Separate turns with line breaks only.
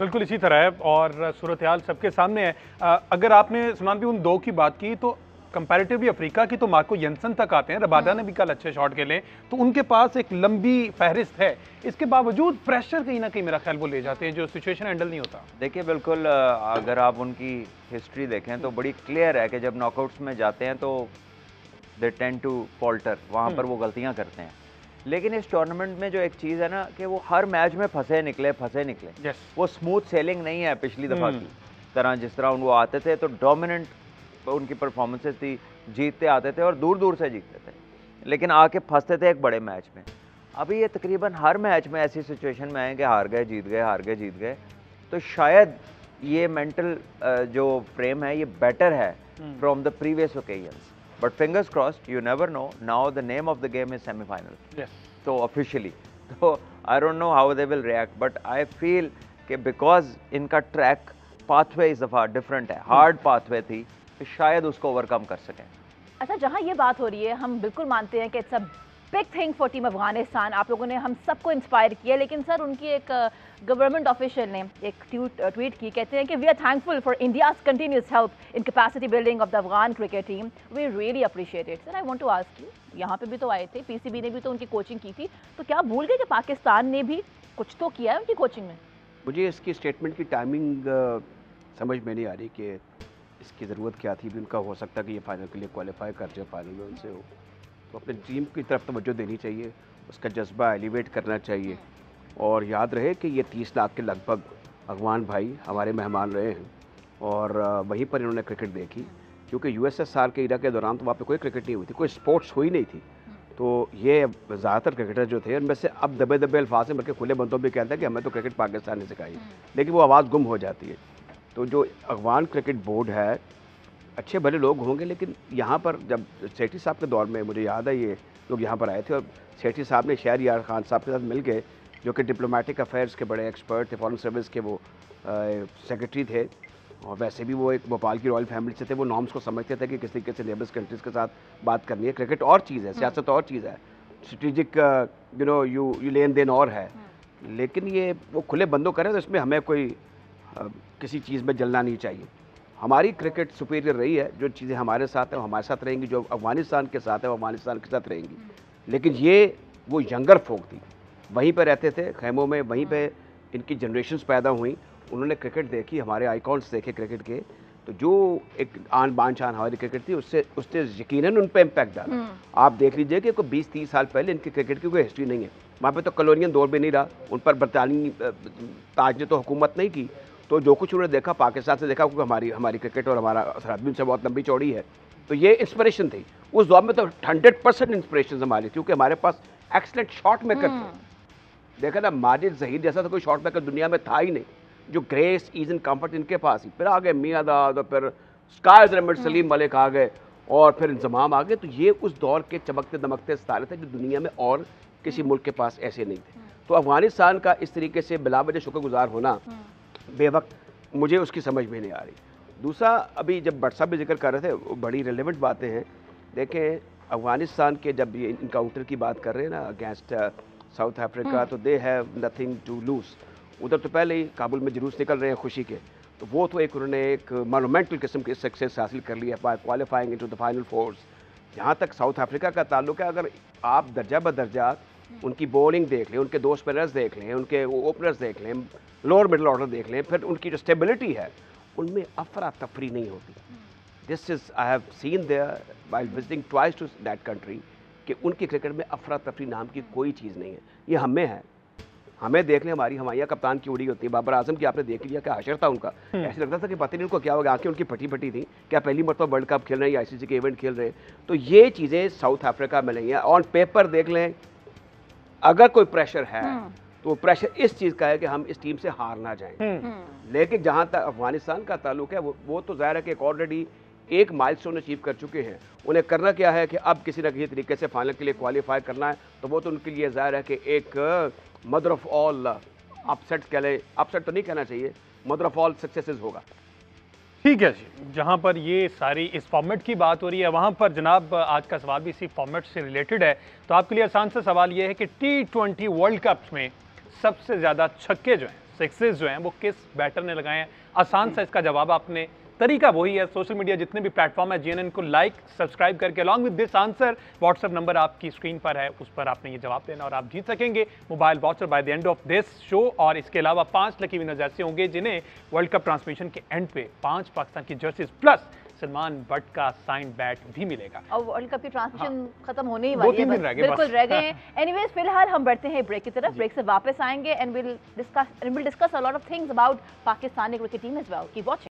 बिल्कुल इसी तरह है और सूरत हाल सबके सामने है। अगर आपने सलमान भी उन दो की बात की तो कंपैरेटिवली अफ्रीका की तो मार्को यंसन तक आते हैं, रबादा ने भी कल अच्छे शॉट खेले, तो उनके पास एक लंबी फहरिस्त है। इसके बावजूद प्रेशर कहीं ना कहीं मेरा ख्याल वो ले जाते हैं, जो सिचुएशन हैंडल नहीं होता।
देखिए बिल्कुल, अगर आप उनकी हिस्ट्री देखें तो बड़ी क्लियर है कि जब नॉकआउट्स में जाते हैं तो दे टेंड टू फॉल्टर, वहाँ पर वो गलतियाँ करते हैं। लेकिन इस टूर्नामेंट में जो एक चीज़ है ना कि वो हर मैच में फंसे निकले।
यस।
वो स्मूथ सेलिंग नहीं है पिछली दफ़ा की तरह, जिस तरह वो आते थे तो डोमिनेंट उनकी परफॉर्मेंसेस थी, जीतते आते थे और दूर दूर से जीतते थे, लेकिन आके फंसते थे एक बड़े मैच में। अभी ये तकरीबन हर मैच में ऐसी सिचुएशन में आए कि हार गए जीत गए, हार गए जीत गए। तो शायद ये मेंटल जो फ्रेम है ये बेटर है from the previous occasions, but fingers crossed, you never know. Now the name of the game is semifinal, तो ऑफिशियली तो I don't know how they will react, but I feel कि because इनका track pathway इस दफ़ा different है, hard pathway थी, तो शायद उसको ओवरकम कर सकें।
अच्छा, जहाँ ये बात हो रही है, हम बिल्कुल मानते हैं कि it's a big thing for team Afghanistan, आप लोगों ने हम सबको इंस्पायर किया, लेकिन सर उनकी एक गवर्नमेंट ऑफिशियल ने एक ट्वीट की, कहते हैं कि we are thankful for India's continuous help in capacity building of the Afghan cricket team, we really appreciate it. Sir I want to ask you, यहाँ पे भी तो आए थे, पीसीबी ने भी तो उनकी कोचिंग की थी, तो क्या भूल गए कि पाकिस्तान ने भी कुछ तो किया है उनकी कोचिंग में?
मुझे इसकी स्टेटमेंट की टाइमिंग समझ में नहीं आ रही कि इसकी ज़रूरत क्या थी। भी उनका हो सकता है कि ये फाइनल के लिए क्वालिफाई कर जाए, फाइनल में उनसे हो, तो अपनी टीम की तरफ तवज्जो देनी चाहिए, उसका जज्बा एलिवेट करना चाहिए। और याद रहे कि ये 30 लाख के लगभग अफगान भाई हमारे मेहमान रहे हैं और वहीं पर इन्होंने क्रिकेट देखी, क्योंकि यूएसएसआर के इरा के दौरान तो वहाँ पे कोई क्रिकेट नहीं हुई थी, कोई स्पोर्ट्स हुई नहीं थी। तो ये ज़्यादातर क्रिकेटर जो थे उनमें से अब दबे दबे अल्फाज में, बल्कि खुले बंदों भी कहते हैं कि हमें तो क्रिकेट पाकिस्तान ने सिखाई, लेकिन वो आवाज़ गुम हो जाती है। तो जो अफगान क्रिकेट बोर्ड है, अच्छे भले लोग होंगे, लेकिन यहाँ पर जब सेठी साहब के दौर में, मुझे याद है ये लोग यहाँ पर आए थे और सेठी साहब ने शहरयार खान साहब के साथ मिल के, जो कि डिप्लोमेटिक अफेयर्स के बड़े एक्सपर्ट थे, फॉरेन सर्विस के वो सेक्रेटरी थे, और वैसे भी वो एक भोपाल की रॉयल फैमिली से थे, वो नॉर्म्स को समझते थे कि किस तरीके से नेबर्स कंट्रीज़ के साथ बात करनी है। क्रिकेट और चीज़ है, सियासत और चीज़ है, स्ट्रेटेजिक यू नो यू लेन देन और है, लेकिन ये वो खुले बंदों करें तो इसमें हमें कोई किसी चीज़ में जलना नहीं चाहिए। हमारी क्रिकेट सुपीरियर रही है, जो चीज़ें हमारे साथ हैं वो हमारे साथ रहेंगी, जो अफगानिस्तान के साथ है वो अफगानिस्तान के साथ रहेंगी। लेकिन ये वो यंगर फोक थी, वहीं पर रहते थे खैमों में, वहीं पे इनकी जनरेशन्स पैदा हुई, उन्होंने क्रिकेट देखी, हमारे आइकॉन्स देखे क्रिकेट के, तो जो एक आन बान शान हमारी क्रिकेट थी उससे यकीनन उन पर इम्पैक्ट डाला। आप देख लीजिए कि कोई 20-30 साल पहले इनकी क्रिकेट की कोई हिस्ट्री नहीं है, वहाँ पे तो कॉलोनियन दौर भी नहीं रहा, उन पर बरतानी ताज ने तो हुकूमत नहीं की, तो जो कुछ उन्होंने देखा पाकिस्तान से देखा, क्योंकि हमारी क्रिकेट और हमारा सरहद भी उनसे बहुत लंबी चौड़ी है, तो ये इंस्पिरेशन थी उस दौर में। तो 100% इंस्पिरेशन हमारी, क्योंकि हमारे पास एक्सलेंट शॉट मेकर थे। देखा ना, माजिद जहीर जैसा तो कोई शॉट मेकर दुनिया में था ही नहीं, जो ग्रेस ईज एंड कम्फर्ट इनके पास ही। फिर आ गए मियां दाद, और फिर स्काइज लिमिट सलीम मलिक आ गए, और फिर इंजमाम आ गए। तो ये उस दौर के चमकते दमकते सितारे थे जो दुनिया में और किसी मुल्क के पास ऐसे नहीं थे। तो अफगानिस्तान का इस तरीके से बिलावजह शुक्रगुजार होना बेवक्त, मुझे उसकी समझ में नहीं आ रही। दूसरा, अभी जब भट्ट साहब भी जिक्र कर रहे थे, वो बड़ी रेलेवेंट बातें हैं। देखें, अफगानिस्तान के जब ये इनकाउंटर की बात कर रहे हैं ना अगेंस्ट साउथ अफ्रीका, तो they have nothing to lose. उधर तो पहले ही काबुल में जुलूस निकल रहे हैं खुशी के, तो वो तो एक उन्होंने एक मोनूमेंटल किस्म की सक्सेस हासिल कर ली है by qualifying into the final fours. जहाँ तक साउथ अफ्रीका का ताल्लुक है, अगर आप दर्जा बदर्जा उनकी बॉलिंग देख लें, उनके दो स्पिनर्स देख लें, उनके ओपनर्स देख लें, लोअर मिडल ऑर्डर देख लें, फिर उनकी जो स्टेबिलिटी है उनमें अफरा तफरी नहीं होती। This is I have seen there while visiting twice to that country कि उनकी क्रिकेट में अफरा तफरी नाम की कोई चीज़ नहीं है। ये हमें है, हमें देख लें, हमारी हमाया कप्तान की उड़ी होती है। बाबर आजम की आपने देख लिया क्या हशर था उनका, ऐसे लगता था कि पता नहीं उनको क्या होगा, आंखें उनकी फटी फटी थी, क्या पहली मरतबा वर्ल्ड कप खेल रहे हैं या आईसीसी के इवेंट खेल रहे हैं। तो ये चीज़ें साउथ अफ्रीका में नहीं है। ऑन पेपर देख लें, अगर कोई प्रेशर है तो प्रेशर इस चीज़ का है कि हम इस टीम से हार ना जाएं। लेकिन जहाँ तक अफगानिस्तान का ताल्लुक है, वो तो ज़ाहिर है कि ऑलरेडी एक माइलस्टोन अचीव कर चुके हैं। उन्हें करना क्या है कि अब किसी न किसी तरीके से फाइनल के लिए क्वालिफाई करना है, तो वो तो उनके लिए ज़ाहिर है कि एक मदर ऑफ ऑल अपसेट कह लें, अपसेट तो नहीं कहना चाहिए, मदर ऑफ ऑल सक्सेसेस होगा।
ठीक है जी, जहाँ पर ये सारी इस फॉर्मेट की बात हो रही है, वहाँ पर जनाब आज का सवाल भी इसी फॉर्मेट से रिलेटेड है। तो आपके लिए आसान सा सवाल ये है कि T20 वर्ल्ड कप में सबसे ज़्यादा छक्के जो हैं, सिक्सेस जो हैं वो किस बैटर ने लगाए हैं। आसान सा इसका जवाब आपने, तरीका वही है, सोशल मीडिया जितने भी प्लेटफॉर्म है GNN को लाइक सब्सक्राइब करके along with this answer WhatsApp number आपकी स्क्रीन पर है, उस पर आपने ये जवाब देना और आप जीत सकेंगे mobile voucher by the end of this show. और इसके अलावा 5 लकी विनर्स ऐसे होंगे जिन्हें वर्ल्ड कप ट्रांसमिशन के एंड पे 5 पाकिस्तान की जर्सीज प्लस सलमान बट का साइन बैट भी मिलेगा।
और वर्ल्ड कप की ट्रांसमिशन खत्म होने ही
2-3
वाली है,
दिन रह गए
बिल्कुल
बस।
रह गए हैं। एनीवेज फिलहाल हम बढ़ते हैं ब्रेक की तरफ, ब्रेक से वापस आएंगे and will discuss a lot of things about Pakistani cricket team as well. Keep watching.